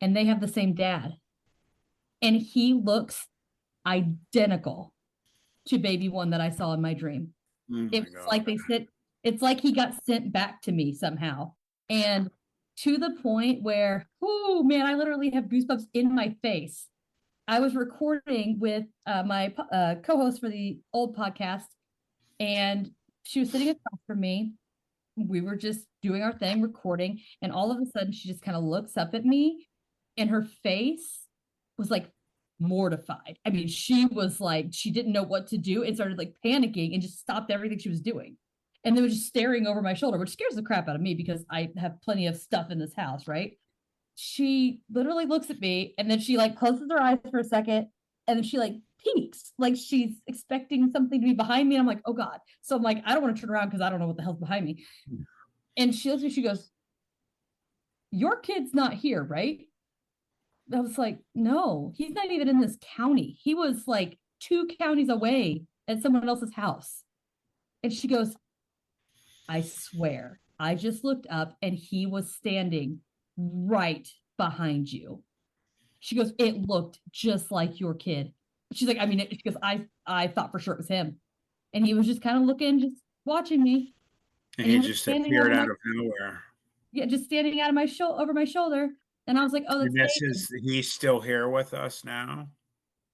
and they have the same dad. And he looks identical to baby 1 that I saw in my dream. It's like it's like he got sent back to me somehow. And to the point where, oh man, I literally have goosebumps in my face. I was recording with my co-host for the old podcast, and she was sitting across from me. We were just doing our thing, recording, and all of a sudden she just kind of looks up at me, and her face was like mortified. She was like, she didn't know what to do and started like panicking and just stopped everything she was doing. And then was just staring over my shoulder, which scares the crap out of me because I have plenty of stuff in this house, right? She literally looks at me, and then she like closes her eyes for a second, and then she like peeks like she's expecting something to be behind me. I'm like, oh God. So I'm like, I don't want to turn around because I don't know what the hell's behind me. And she looks at me, she goes, your kid's not here, right? I was like, no, he's not even in this county. He was like 2 counties away at someone else's house. And she goes, I swear, I just looked up and he was standing right behind you. She goes, it looked just like your kid. She's like, I mean, she goes, I thought for sure it was him. And he was just kind of looking, just watching me. And And he he was just standing appeared over out my, of nowhere. yeah, just standing out of my over my shoulder. And I was like, oh, that's And this David. is he's still here with us now.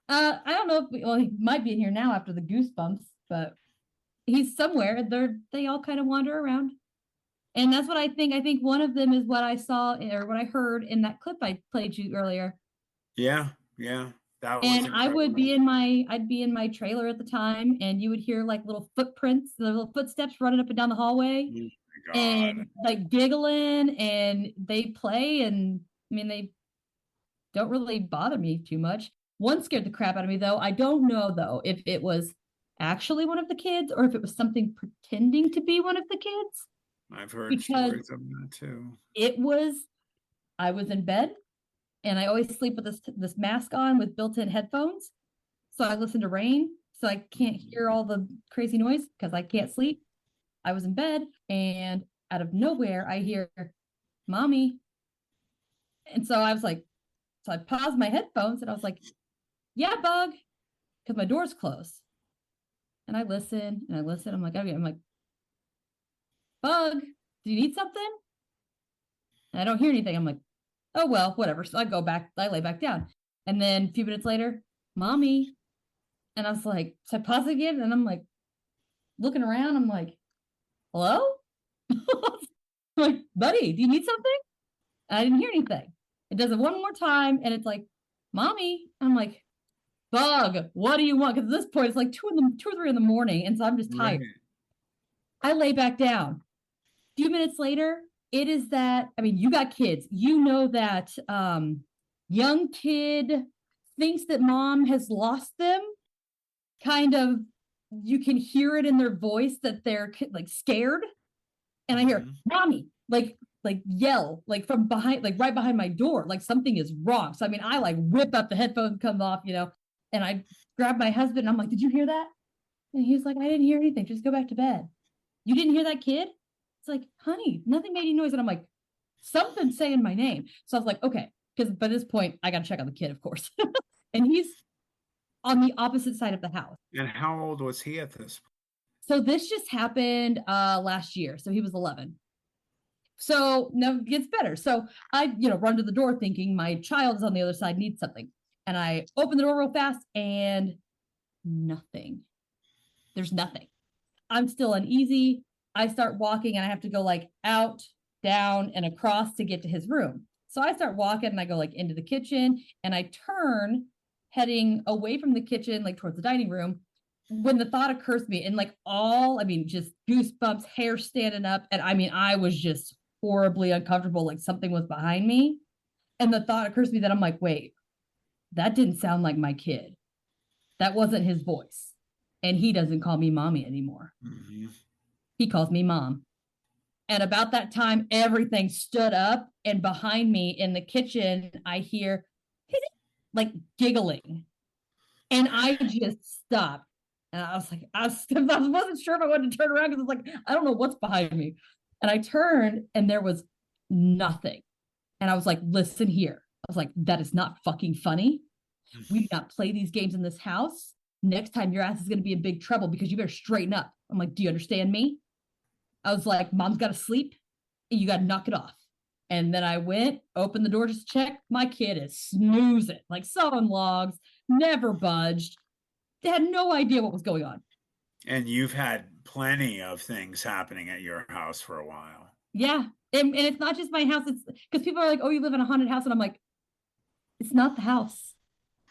I don't know if well, he might be in here now after the goosebumps, but he's somewhere. They all kind of wander around. And that's what I think. I think one of them is what I saw or what I heard in that clip I played you earlier. Yeah, that was And incredible. I'd be in my trailer at the time, and you would hear like little footprints, the little footsteps running up and down the hallway, Oh my God. and like giggling, and they play, and I mean they don't really bother me too much. One scared the crap out of me though. I don't know though if it was actually one of the kids or if it was something pretending to be one of the kids I've heard because stories of that too. it was I was in bed and I always sleep with this mask on with built-in headphones. So I listen to rain so I can't hear all the crazy noise because I can't sleep. I was in bed and out of nowhere I hear mommy. And so I was like, so I paused my headphones and I was like, yeah, bug, because my door's closed. And I listen and I listen. I'm like, okay, I'm like, bug, do you need something? And I don't hear anything. I'm like, oh well, whatever. So I go back, I lay back down. And then a few minutes later, mommy. And I was like, so I pause again and I'm like looking around. I'm like, hello? I'm like, buddy, do you need something? And I didn't hear anything. It does it one more time and it's like, mommy. I'm like, bug, what do you want? Because at this point it's like 2 or 3 in the morning. And so I'm just tired. Right. I lay back down. A few minutes later, it is that, I mean, you got kids. You know that young kid thinks that mom has lost them. Kind of, you can hear it in their voice that they're like scared. And I hear, mommy, like yell, like from behind, like right behind my door, like something is wrong. So I mean, I like whip up the headphones, come off, and I grab my husband and I'm like, did you hear that? And he's like, I didn't hear anything. Just go back to bed. You didn't hear that kid? It's like, honey, nothing made any noise. And I'm like, something's saying my name. So I was like, okay, because by this point, I got to check on the kid, of course. And he's on the opposite side of the house. And how old was he at this point? So this just happened last year. So he was 11. So now it gets better. So I, run to the door thinking my child is on the other side, needs something. And I open the door real fast and nothing. There's nothing. I'm still uneasy. I start walking and I have to go like out, down, and across to get to his room. So I start walking and I go like into the kitchen and I turn heading away from the kitchen, like towards the dining room, when the thought occurs to me and like just goosebumps, hair standing up. And I mean, I was just horribly uncomfortable, like something was behind me. And the thought occurs to me that I'm like, wait, that didn't sound like my kid. That wasn't his voice. And he doesn't call me mommy anymore. Mm-hmm. He calls me mom. And about that time, everything stood up. And behind me in the kitchen, I hear like giggling. And I just stopped. And I was like, I wasn't sure if I wanted to turn around because it's like, I don't know what's behind me. And I turned and there was nothing. And I was like, listen here. I was like, that is not fucking funny. We do not play these games in this house. Next time your ass is going to be in big trouble because you better straighten up. I'm like, do you understand me? I was like, mom's got to sleep and you got to knock it off. And then I went, opened the door just to check. My kid is snoozing, like sawing logs, never budged. They had no idea what was going on. And you've had plenty of things happening at your house for a while. Yeah. And it's not just my house. It's because people are like, oh, you live in a haunted house. And I'm like, it's not the house.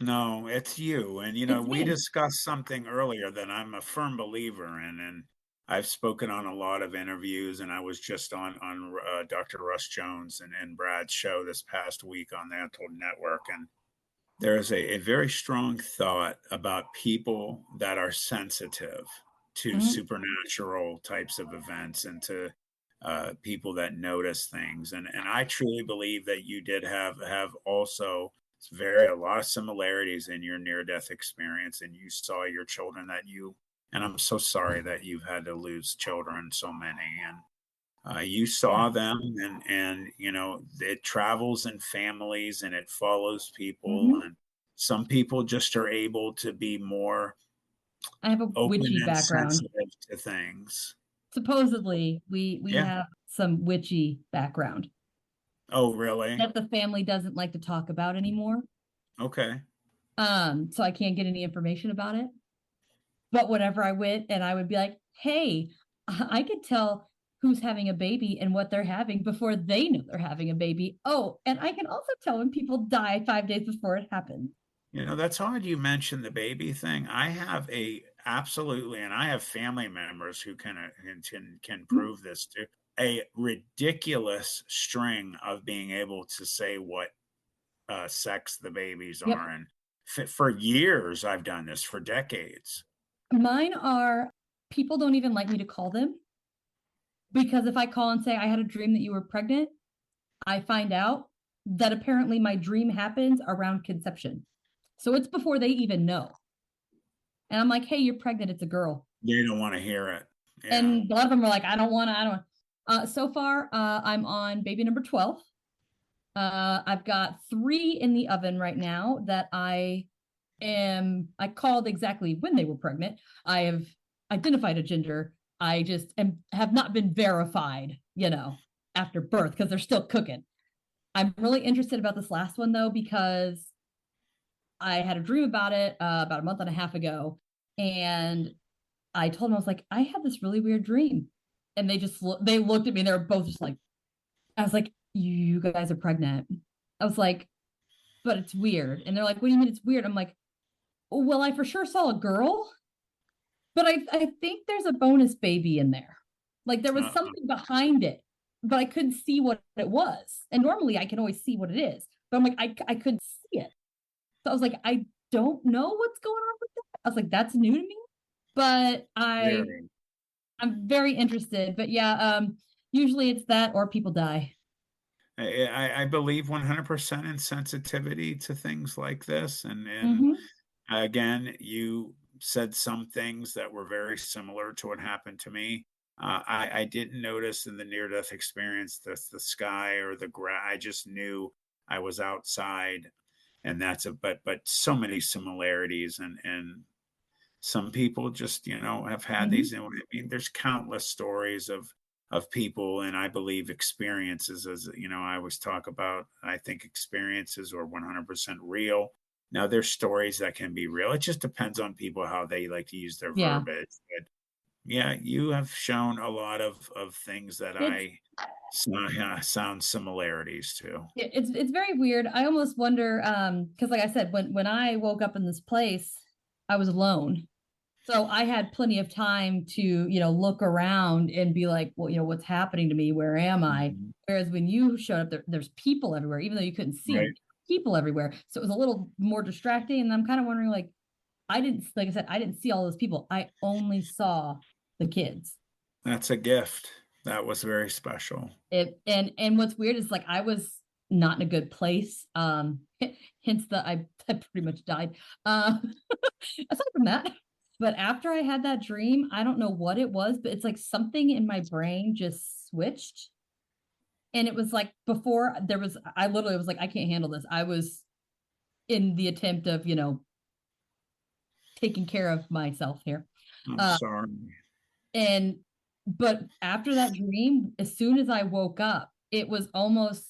No, it's you. And, we discussed something earlier that I'm a firm believer in. And I've spoken on a lot of interviews, and I was just on Dr. Russ Jones and Brad's show this past week on the Untold Network. And there's a very strong thought about people that are sensitive to Mhm. supernatural types of events and to people that notice things. And I truly believe that you did have also a lot of similarities in your near death experience, and you saw your children that you. And I'm so sorry that you've had to lose children, so many, and you Yeah. saw them, and it travels in families and it follows people, Mhm. and some people just are able to be more I have a open witchy and background. sensitive to things. Supposedly, we Yeah. have some witchy background Oh, really? that the family doesn't like to talk about anymore. Okay. So I can't get any information about it. But whenever I went and I would be like, hey, I could tell who's having a baby and what they're having before they know they're having a baby. Oh, and I can also tell when people die 5 days before it happens. That's odd you mentioned the baby thing. I have absolutely, and I have family members who can prove this too. A ridiculous string of being able to say what sex the babies Yep. are. And for years, I've done this for decades. Mine are people don't even like me to call them because if I call and say I had a dream that you were pregnant, I find out that apparently my dream happens around conception. So it's before they even know. And I'm like, hey, you're pregnant. It's a girl. They don't want to hear it. Yeah. And a lot of them are like, I don't want to, I don't want. So far, I'm on baby number 12. I've got 3 in the oven right now that I called exactly when they were pregnant. I have identified a gender. I just have not been verified, after birth because they're still cooking. I'm really interested about this last one though, because I had a dream about it about a month and a half ago. And I told them, I was like, I had this really weird dream. And they looked at me and they were both just like, I was like, you guys are pregnant. I was like, but it's weird. And they're like, what do you mean it's weird? I'm like, well, I for sure saw a girl, but I think there's a bonus baby in there. Like there was Uh, something behind it, but I couldn't see what it was. And normally I can always see what it is, but I'm like, I couldn't see it. So I was like, I don't know what's going on with that. I was like, that's new to me, but very. I'm very interested. But yeah, usually it's that or people die. I believe 100% in sensitivity to things like this. And Mm-hmm. again, you said some things that were very similar to what happened to me. I didn't notice in the near death experience the sky or the grass. I just knew I was outside, and but so many similarities, and some people just have had Mm-hmm. these. And I mean, there's countless stories of people, and I believe experiences. As I always talk about, I think experiences are 100% real. Now there's stories that can be real. It just depends on people how they like to use their Yeah. verbiage. But yeah, you have shown a lot of things that It's I sound similarities to. it's very weird. I almost wonder, because like I said, when I woke up in this place, I was alone. So I had plenty of time to, look around and be like, well, what's happening to me? Where am I? Mhm. Whereas when you showed up there's people everywhere, even though you couldn't see them, Right. people everywhere. So it was a little more distracting. And I'm kind of wondering, like, like I said, I didn't see all those people. I only saw the kids. That's a gift. That was very special. And what's weird is like I was not in a good place. Hence I pretty much died. Aside from that, but after I had that dream, I don't know what it was, but it's like something in my brain just switched. And it was like before I literally was like, I can't handle this. I was in the attempt of, taking care of myself here. I'm Uh, sorry. and but after that dream, as soon as I woke up, it was almost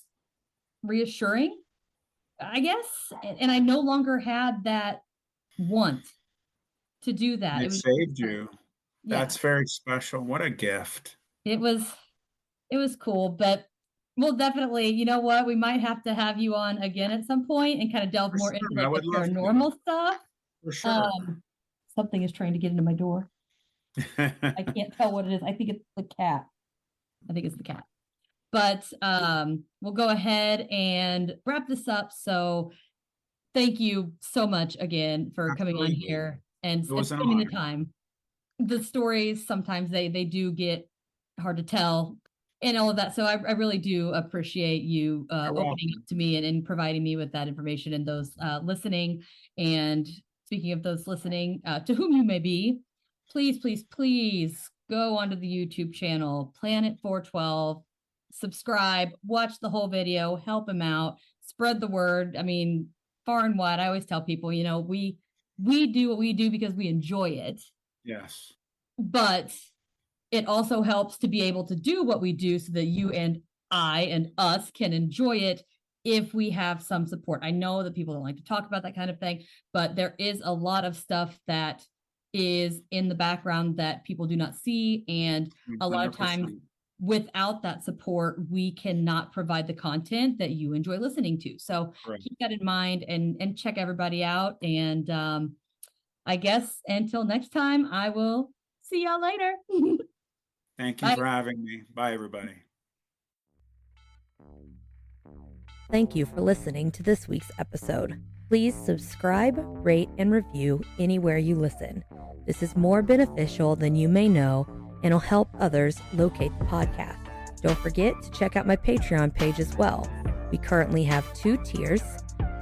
reassuring, I guess. And I no longer had that want to do that. It It was, saved you. yeah, That's very special. What a gift. it was, it was cool. But we'll definitely, you know what, we might have to have you on again at some point and kind of delve For more into sure. I like the would love to. paranormal stuff. For sure. Um, Something is trying to get into my door. I can't tell what it is. I think it's the cat. I think it's the cat. But we'll go ahead and wrap this up. So Thank you so much again for coming on Absolutely. here and It was an spending the honor. time. The stories, sometimes they do get hard to tell and all of that. So I really do appreciate you opening up to me and providing me with that information, and those listening. And speaking of those listening, to whom you may be, please, please, please go onto the YouTube channel, Planet 412, subscribe, watch the whole video, help him out, spread the word. I mean, far and wide, I always tell people, we do what we do because we enjoy it. Yes. But it also helps to be able to do what we do so that you and I and us can enjoy it if we have some support. I know that people don't like to talk about that kind of thing, but there is a lot of stuff that is in the background that people do not see. And a lot of times 100%. without that support, we cannot provide the content that you enjoy listening to. So Correct. keep that in mind and check everybody out. And I guess until next time, I will see y'all later. Thank you for having me. Bye, everybody. Thank you for listening to this week's episode. Please subscribe, rate, and review anywhere you listen. This is more beneficial than you may know and will help others locate the podcast. Don't forget to check out my Patreon page as well. We currently have 2 tiers.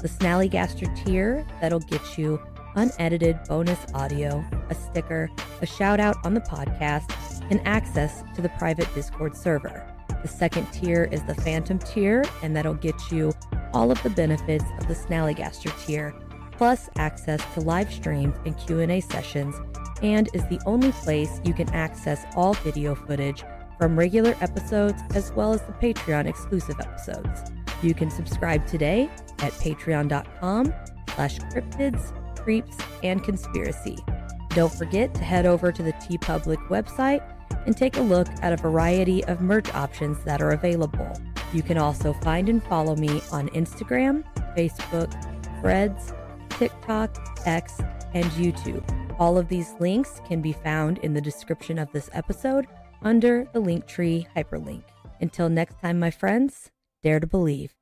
The Snallygaster tier that'll get you unedited bonus audio, a sticker, a shout out on the podcast, and access to the private Discord server. The second tier is the Phantom tier, and that'll get you all of the benefits of the Snallygaster tier, plus access to live streams and Q&A sessions, and is the only place you can access all video footage from regular episodes as well as the Patreon exclusive episodes. You can subscribe today at patreon.com/cryptids, creeps, and conspiracy. Don't forget to head over to the TeePublic website and take a look at a variety of merch options that are available. You can also find and follow me on Instagram, Facebook, Threads, TikTok, X, and YouTube. All of these links can be found in the description of this episode under the Linktree hyperlink. Until next time, my friends, dare to believe.